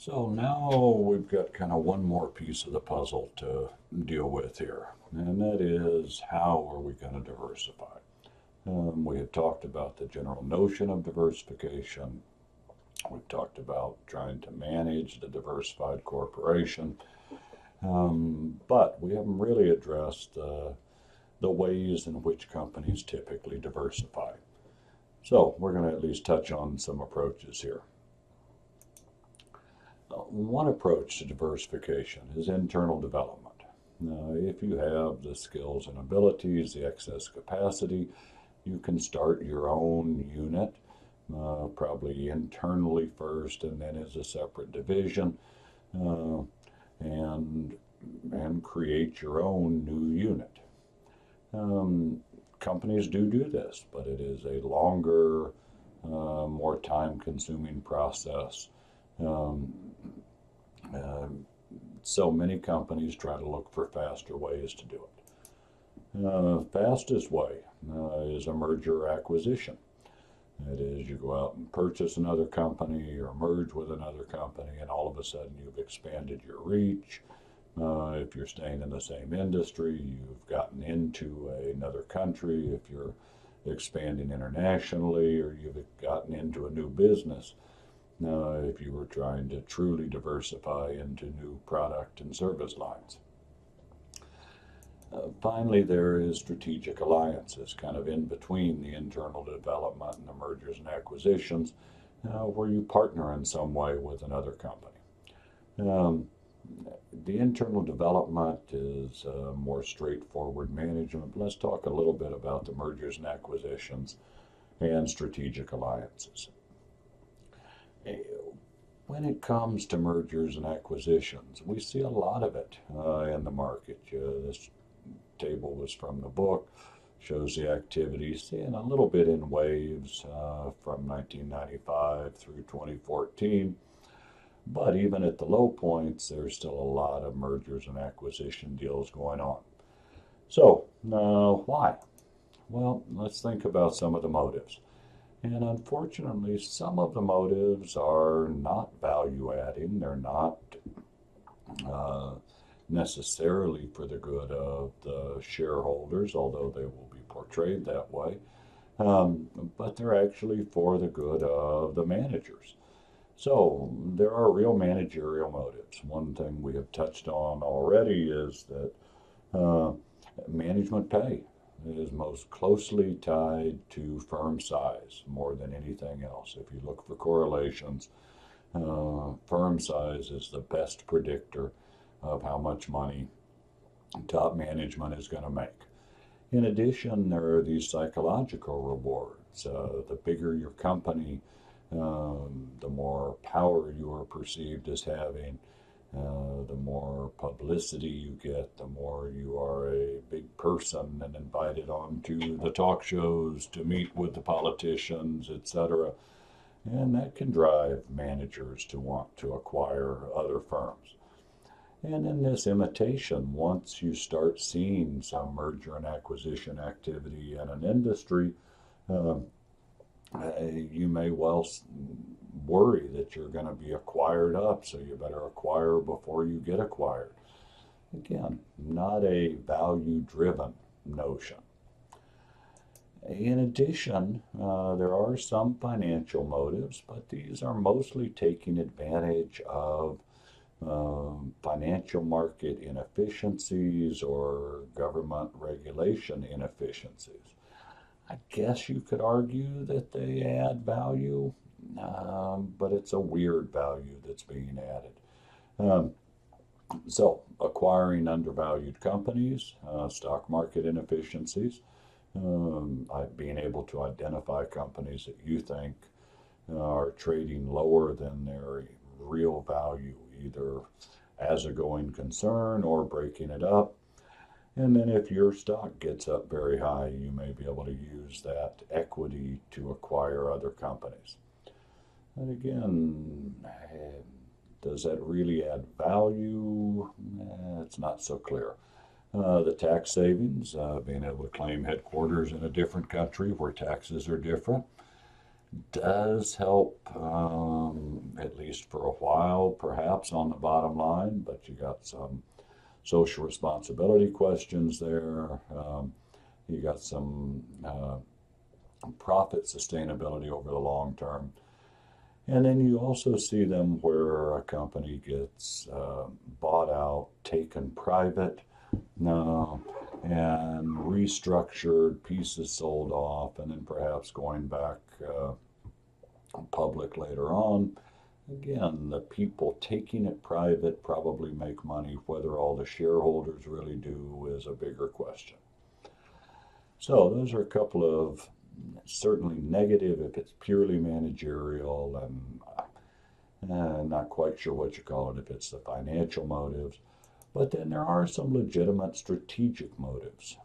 So now we've got kind of one more piece of the puzzle to deal with here, and that is how are we going to diversify? We have talked about the general notion of diversification. We've talked about trying to manage the diversified corporation, but we haven't really addressed the ways in which companies typically diversify. So we're going to at least touch on some approaches here. One approach to diversification is internal development. Now, if you have the skills and abilities, the excess capacity, you can start your own unit, probably internally first and then as a separate division, uh, and, and create your own new unit. Um, Companies do this, but it is a longer, more time consuming process. Um, uh, so many companies try to look for faster ways to do it. Fastest way is a merger or acquisition. That is, you go out and purchase another company or merge with another company, and all of a sudden you've expanded your reach. If you're staying in the same industry, you've gotten into another country. If you're expanding internationally, or you've gotten into a new business, if you were trying to truly diversify into new product and service lines. Finally, there is strategic alliances, kind of in between the internal development and the mergers and acquisitions, where you partner in some way with another company. Um, the internal development is more straightforward management. Let's talk a little bit about the mergers and acquisitions and strategic alliances. When it comes to mergers and acquisitions, we see a lot of it in the market. This table was from the book, shows the activity, seeing a little bit in waves from 1995 through 2014. But even at the low points, there's still a lot of mergers and acquisition deals going on. So, why? Well, let's think about some of the motives. And unfortunately, some of the motives are not value adding. They're not uh, necessarily for the good of the shareholders, although they will be portrayed that way. But they're actually for the good of the managers. So there are real managerial motives. One thing we have touched on already is that uh, management pay is most closely tied to firm size more than anything else. If you look for correlations, firm size is the best predictor of how much money top management is going to make. In addition, there are these psychological rewards. The bigger your company, the more power you are perceived as having, the more publicity you get, the more you are a big person and invited on to the talk shows to meet with the politicians, etc. And that can drive managers to want to acquire other firms. And in this imitation, once you start seeing some merger and acquisition activity in an industry, uh, you may well worry that you're going to be acquired up, so you better acquire before you get acquired. Again, not a value driven notion. In addition, there are some financial motives, but these are mostly taking advantage of financial market inefficiencies or government regulation inefficiencies. I guess you could argue that they add value, but it's a weird value that's being added. Um, so, acquiring undervalued companies, stock market inefficiencies, being able to identify companies that you think are trading lower than their real value, either as a going concern or breaking it up. And then if your stock gets up very high, you may be able to use that equity to acquire other companies. And again, does that really add value? It's not so clear. The tax savings, being able to claim headquarters in a different country where taxes are different, does help, at least least for a while, perhaps on the bottom line, but you got some social responsibility questions there. You got some profit sustainability over the long term. And then you also see them where a company gets bought out, taken private, and restructured, pieces sold off, and then perhaps going back public later on. Again, the people taking it private probably make money. Whether all the shareholders really do is a bigger question. So those are a couple of certainly negative if it's purely managerial, and not quite sure what you call it if it's the financial motives. But then there are some legitimate strategic motives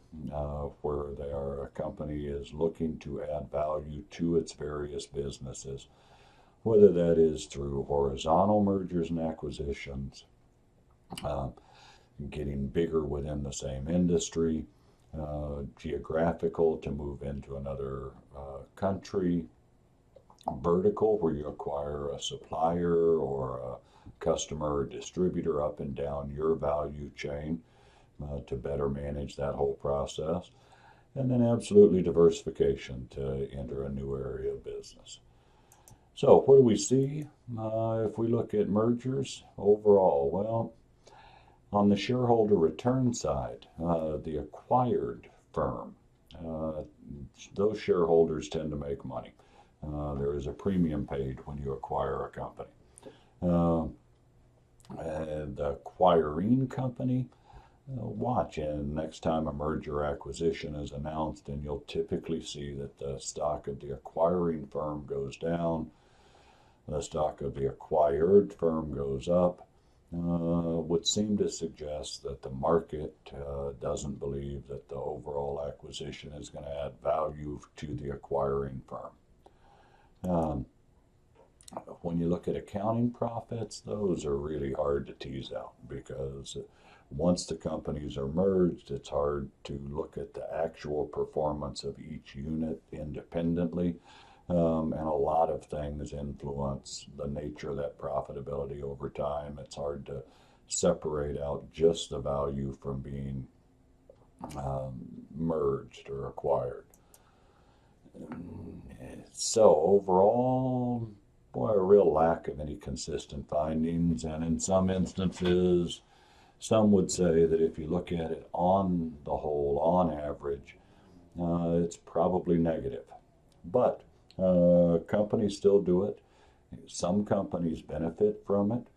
where a company is looking to add value to its various businesses, whether that is through horizontal mergers and acquisitions, getting bigger within the same industry, geographical to move into another country, vertical where you acquire a supplier or a customer or distributor up and down your value chain to better manage that whole process, and then absolutely diversification to enter a new area of business. So what do we see if we look at mergers overall? Well, on the shareholder return side, the acquired firm, those shareholders tend to make money. There is a premium paid when you acquire a company. And the acquiring company, watch, and next time a merger acquisition is announced, and you'll typically see that the stock of the acquiring firm goes down, the stock of the acquired firm goes up, would seem to suggest that the market doesn't believe that the overall acquisition is going to add value to the acquiring firm. When you look at accounting profits, those are really hard to tease out because once the companies are merged, it's hard to look at the actual performance of each unit independently. And a lot of things influence the nature of that profitability over time. It's hard to separate out just the value from being merged or acquired. So overall, boy, a real lack of any consistent findings. And in some instances, some would say that if you look at it on the whole, on average, it's probably negative. But companies still do it. Some companies benefit from it.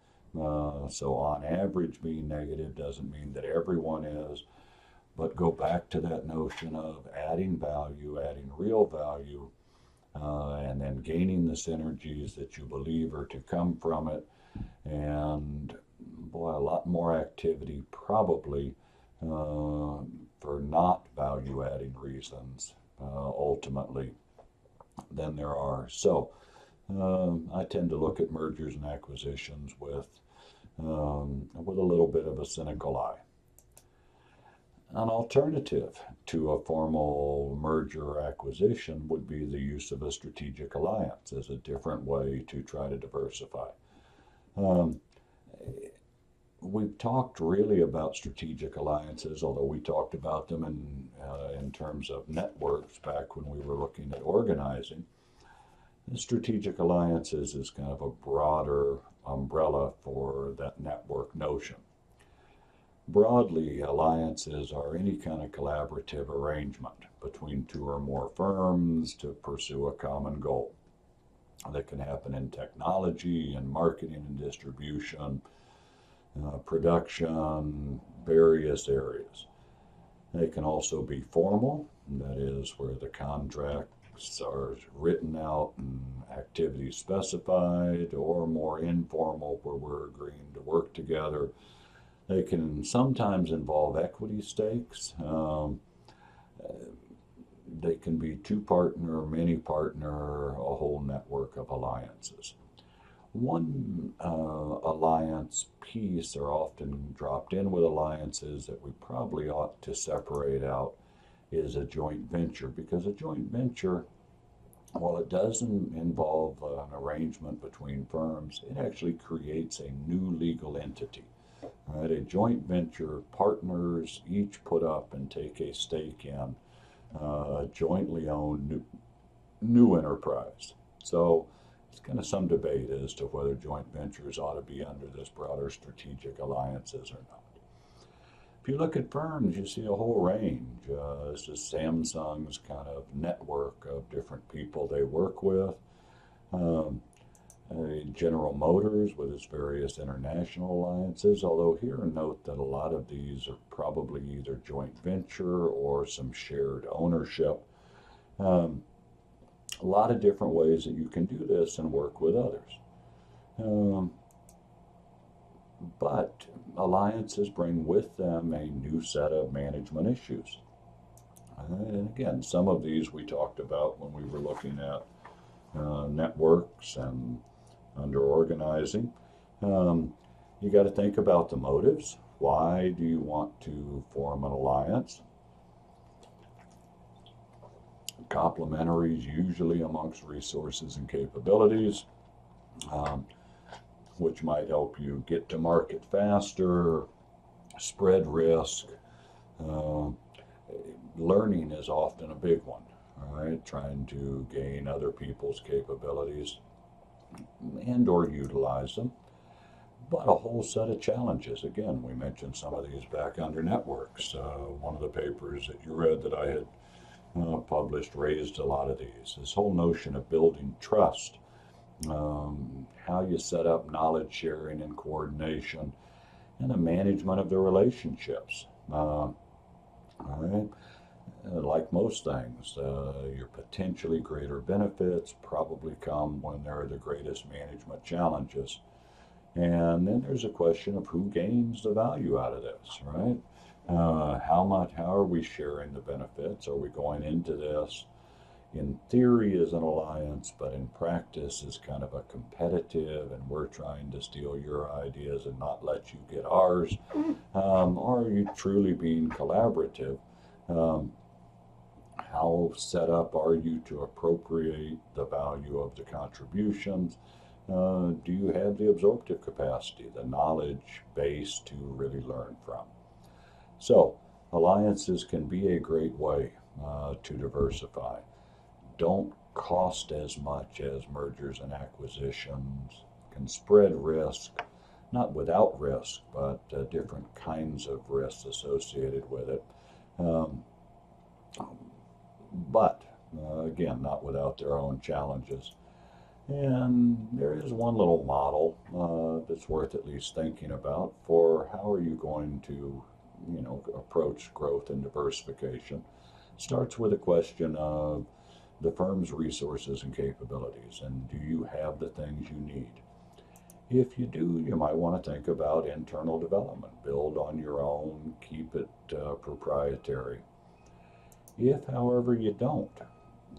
So on average, being negative doesn't mean that everyone is. But go back to that notion of adding value, adding real value, and then gaining the synergies that you believe are to come from it. And boy, a lot more activity probably for not value-adding reasons ultimately than there are. So I tend to look at mergers and acquisitions with a little bit of a cynical eye. An alternative to a formal merger or acquisition would be the use of a strategic alliance as a different way to try to diversify. We've talked really about strategic alliances, although we talked about them in terms of networks back when we were looking at organizing. And strategic alliances is kind of a broader umbrella for that network notion. Broadly, alliances are any kind of collaborative arrangement between two or more firms to pursue a common goal. That can happen in technology and marketing and distribution, production, various areas. They can also be formal, that is where the contracts are written out and activities specified, or more informal where we're agreeing to work together. They can sometimes involve equity stakes. They can be two-partner, many-partner, a whole network of alliances. One alliance piece, or often dropped in with alliances, that we probably ought to separate out is a joint venture, because a joint venture while it doesn't involve an arrangement between firms, it actually creates a new legal entity. Right? A joint venture, partners each put up and take a stake in a jointly owned new enterprise. So it's kind of some debate as to whether joint ventures ought to be under this broader strategic alliances or not. If you look at firms, you see a whole range. This is Samsung's kind of network of different people they work with. Um, General Motors with its various international alliances, although here note that a lot of these are probably either joint venture or some shared ownership. Um, a lot of different ways that you can do this and work with others. Um, but alliances bring with them a new set of management issues. And again, some of these we talked about when we were looking at networks and under organizing. Um, you got to think about the motives. Why do you want to form an alliance? Complementaries usually amongst resources and capabilities, um, which might help you get to market faster, spread risk. Uh, Learning is often a big one, all right? Trying to gain other people's capabilities and or utilize them. But a whole set of challenges. Again, we mentioned some of these back under networks. One of the papers that you read that I had published raised a lot of these. This whole notion of building trust, how you set up knowledge sharing and coordination, and the management of the relationships. All right. Like most things, your potentially greater benefits probably come when there are the greatest management challenges. And then there's a question of who gains the value out of this, right? How are we sharing the benefits? Are we going into this in theory as an alliance, but in practice is kind of a competitive and we're trying to steal your ideas and not let you get ours? Or are you truly being collaborative? Um, how set up are you to appropriate the value of the contributions? Do you have the absorptive capacity, the knowledge base to really learn from? So, alliances can be a great way to diversify. Don't cost as much as mergers and acquisitions, can spread risk, not without risk, but different kinds of risks associated with it. Um, but again, not without their own challenges. And there is one little model that's worth at least thinking about for how are you going to, approach growth and diversification. Starts with a question of the firm's resources and capabilities, and do you have the things you need? If you do, you might want to think about internal development. Build on your own, keep it proprietary. If, however, you don't,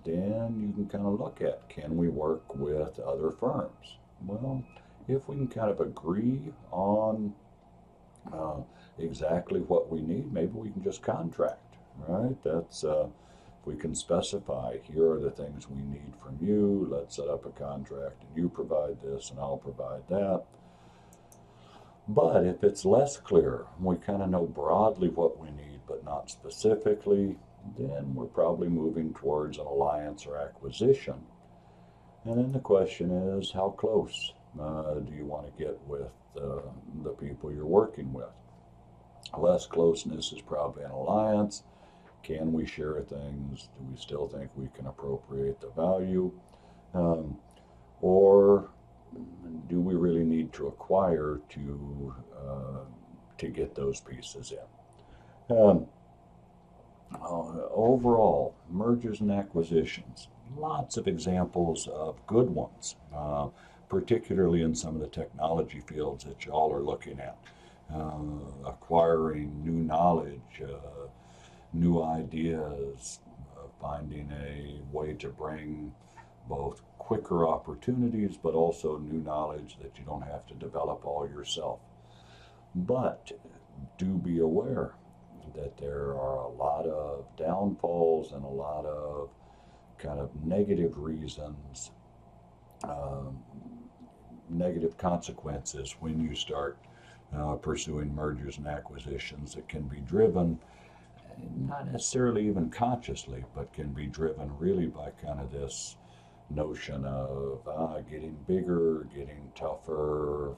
then you can kind of look at, can we work with other firms? Well, if we can kind of agree on uh, exactly what we need, maybe we can just contract, right? If we can specify, here are the things we need from you, let's set up a contract and you provide this and I'll provide that. But if it's less clear, we kind of know broadly what we need, but not specifically, then we're probably moving towards an alliance or acquisition. And then the question is, how close do you want to get with the people you're working with? Less closeness is probably an alliance. Can we share things? Do we still think we can appropriate the value? Um, or do we really need to acquire to get those pieces in? Overall, mergers and acquisitions, lots of examples of good ones, particularly in some of the technology fields that y'all are looking at. Acquiring new knowledge, new ideas, finding a way to bring both quicker opportunities but also new knowledge that you don't have to develop all yourself. But do be aware that there are a lot of downfalls and a lot of kind of negative reasons, um, negative consequences when you start pursuing mergers and acquisitions that can be driven, not necessarily even consciously, but can be driven really by kind of this notion of getting bigger, getting tougher.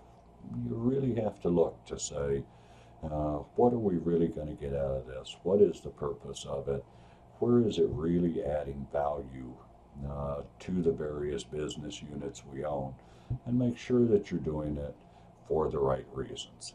You really have to look to say, what are we really going to get out of this? What is the purpose of it? Where is it really adding value to the various business units we own? And make sure that you're doing it for the right reasons.